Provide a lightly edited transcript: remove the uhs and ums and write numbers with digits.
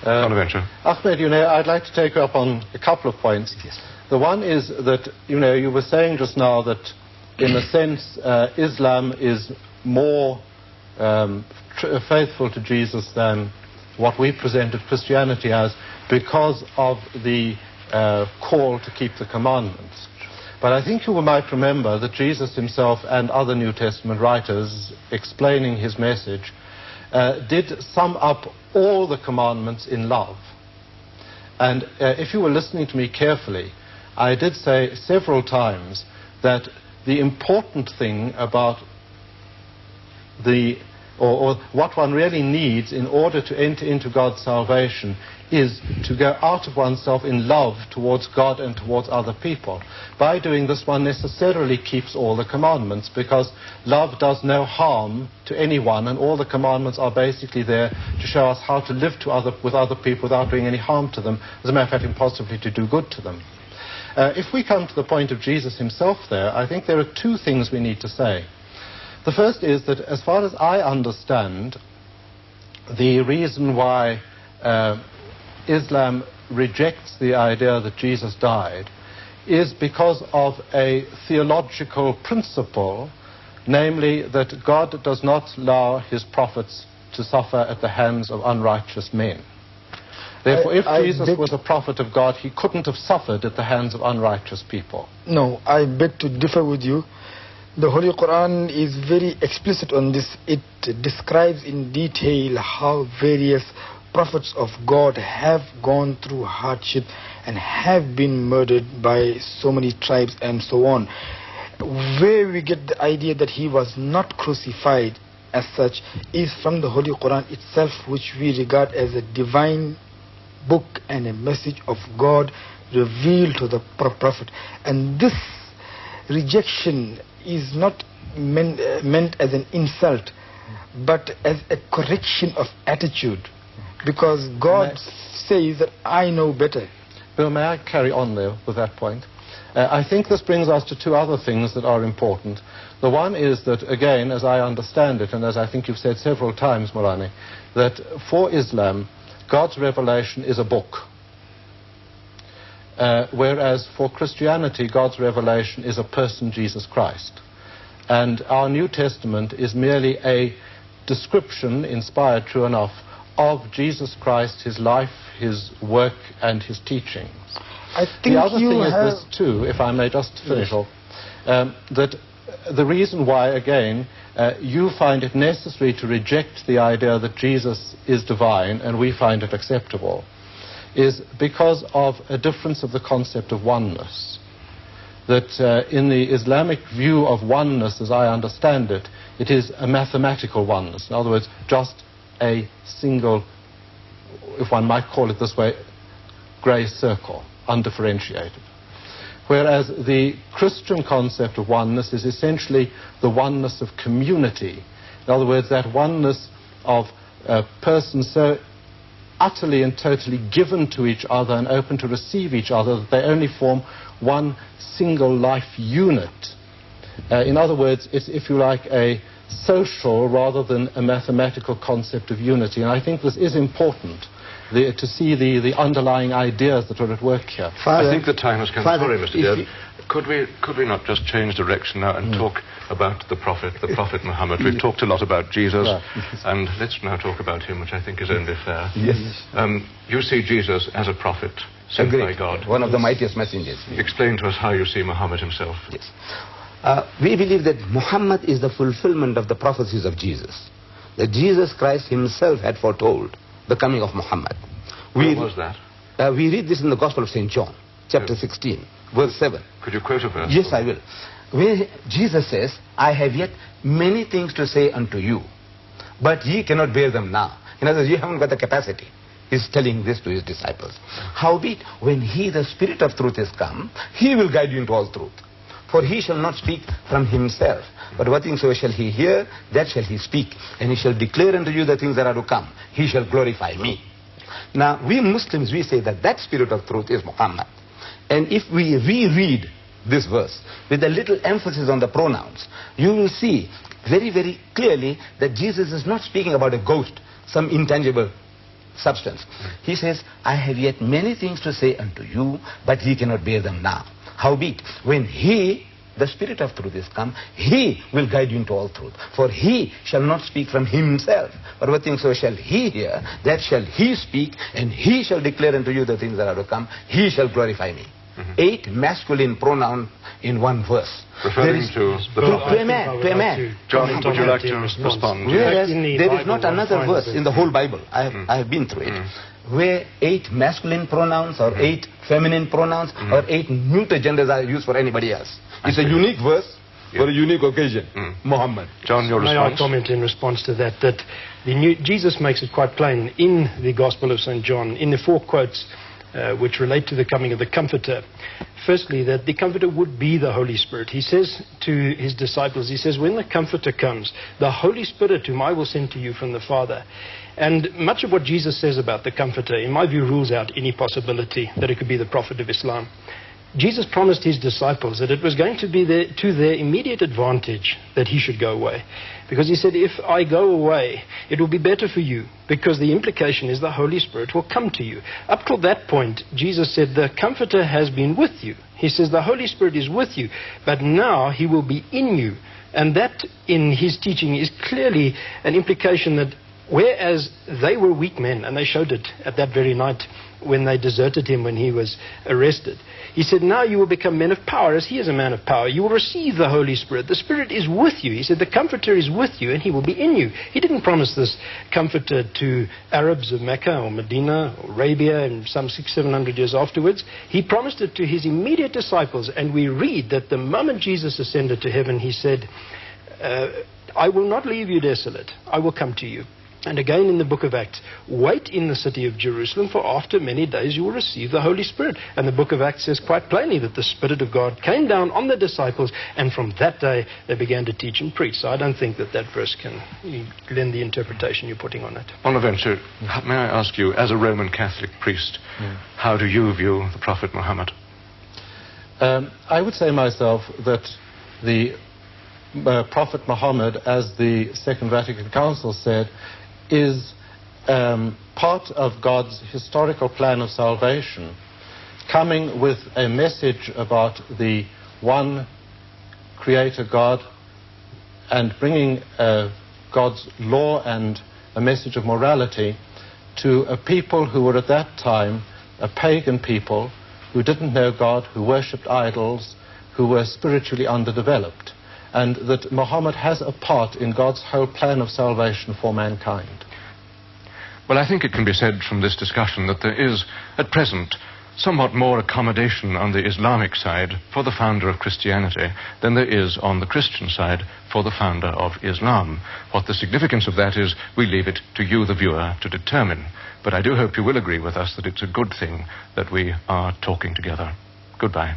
Ahmed, I'd like to take you up on a couple of points. Yes. The one is that, you were saying just now that, in a sense, Islam is more faithful to Jesus than what we presented Christianity as because of the call to keep the commandments. But I think you might remember that Jesus himself and other New Testament writers explaining his message did sum up all the commandments in love. And if you were listening to me carefully, I did say several times that the important thing about or what one really needs in order to enter into God's salvation is to go out of oneself in love towards God and towards other people. By doing this, one necessarily keeps all the commandments, because love does no harm to anyone, and all the commandments are basically there to show us how to live with other people without doing any harm to them, as a matter of fact, impossibly to do good to them. If we come to the point of Jesus himself there, I think there are two things we need to say. The first is that, as far as I understand, the reason why Islam rejects the idea that Jesus died is because of a theological principle, namely that God does not allow his prophets to suffer at the hands of unrighteous men. Therefore, if Jesus was a prophet of God, he couldn't have suffered at the hands of unrighteous people. No, I beg to differ with you. The Holy Quran is very explicit on this. It describes in detail how various prophets of God have gone through hardship and have been murdered by so many tribes and so on. Where we get the idea that he was not crucified as such is from the Holy Quran itself, which we regard as a divine book and a message of God revealed to the prophet. And this rejection is not meant as an insult, but as a correction of attitude, because God says that I know better. Bill, may I carry on there with that point? I think this brings us to two other things that are important. The one is that, again, as I understand it, and as I think you've said several times, Morani, that for Islam, God's revelation is a book. Whereas for Christianity, God's revelation is a person, Jesus Christ. And our New Testament is merely a description, inspired, true enough, of Jesus Christ, his life, his work, and his teachings. I think the other thing is this, too, if I may just finish off, that the reason why, again, you find it necessary to reject the idea that Jesus is divine, and we find it acceptable, is because of a difference of the concept of oneness. That in the Islamic view of oneness, as I understand it, it is a mathematical oneness. In other words, just a single, if one might call it this way, grey circle, undifferentiated. Whereas the Christian concept of oneness is essentially the oneness of community. In other words, that oneness of persons so utterly and totally given to each other and open to receive each other that they only form one single life unit. In other words, it's, if you like, a social rather than a mathematical concept of unity. And I think this is important, to see the underlying ideas that are at work here. I think the time has come. Sorry, Mr. Deard. Could we not just change direction now and talk about the Prophet Muhammad? We've talked a lot about Jesus, and let's now talk about him, which I think is only fair. Yes. You see Jesus as a prophet sent by God. One of the mightiest messengers. Explain to us how you see Muhammad himself. Yes. We believe that Muhammad is the fulfillment of the prophecies of Jesus. That Jesus Christ himself had foretold the coming of Muhammad. Where was that? We read this in the Gospel of St. John, chapter 16, verse 7. Could you quote a verse? Yes, I will. Where Jesus says, I have yet many things to say unto you, but ye cannot bear them now. In other words, you haven't got the capacity. He's telling this to his disciples. Howbeit, when he, the Spirit of truth, is come, he will guide you into all truth. For he shall not speak from himself, but what things shall he hear, that shall he speak. And he shall declare unto you the things that are to come. He shall glorify me. Now, we Muslims, we say that that Spirit of truth is Muhammad. And if we reread this verse with a little emphasis on the pronouns, you will see very, very clearly that Jesus is not speaking about a ghost, some intangible substance. He says, I have yet many things to say unto you, but ye cannot bear them now. Howbeit, when he, the Spirit of truth, is come, he will guide you into all truth. For he shall not speak from himself, but what things so shall he hear, that shall he speak, and he shall declare unto you the things that are to come. He shall glorify me. 8 masculine pronouns in one verse. Referring to the prophet. To a man. John, would you like to respond? Whereas there is not another verse in the whole Bible, I have been through it, where 8 masculine pronouns or 8 feminine pronouns or 8 neuter genders are used for anybody else. It's a unique verse for a unique occasion. Muhammad. John, your response? May I comment in response to that, that Jesus makes it quite plain in the Gospel of St. John, in the 4 quotes which relate to the coming of the Comforter. Firstly, that the Comforter would be the Holy Spirit. He says to his disciples, he says, when the Comforter comes, the Holy Spirit whom I will send to you from the Father. And much of what Jesus says about the Comforter, in my view, rules out any possibility that it could be the Prophet of Islam. Jesus promised his disciples that it was going to be to their immediate advantage that he should go away. Because he said, if I go away, it will be better for you. Because the implication is the Holy Spirit will come to you. Up till that point, Jesus said, the Comforter has been with you. He says, the Holy Spirit is with you. But now he will be in you. And that, in his teaching, is clearly an implication that whereas they were weak men, and they showed it at that very night when they deserted him when he was arrested. He said, now you will become men of power, as he is a man of power. You will receive the Holy Spirit. The Spirit is with you. He said, the Comforter is with you, and he will be in you. He didn't promise this Comforter to Arabs of Mecca or Medina or Arabia and some 600-700 years afterwards. He promised it to his immediate disciples, and we read that the moment Jesus ascended to heaven, he said, I will not leave you desolate. I will come to you. And again in the book of Acts, wait in the city of Jerusalem, for after many days you will receive the Holy Spirit. And the book of Acts says quite plainly that the Spirit of God came down on the disciples, and from that day they began to teach and preach. So I don't think that that verse can lend the interpretation you're putting on it. Bonaventure, may I ask you, as a Roman Catholic priest, how do you view the Prophet Muhammad? I would say myself that the Prophet Muhammad, as the Second Vatican Council said, is part of God's historical plan of salvation, coming with a message about the one Creator God and bringing God's law and a message of morality to a people who were at that time a pagan people who didn't know God, who worshipped idols, who were spiritually underdeveloped. And that Muhammad has a part in God's whole plan of salvation for mankind. Well, I think it can be said from this discussion that there is, at present, somewhat more accommodation on the Islamic side for the founder of Christianity than there is on the Christian side for the founder of Islam. What the significance of that is, we leave it to you, the viewer, to determine. But I do hope you will agree with us that it's a good thing that we are talking together. Goodbye.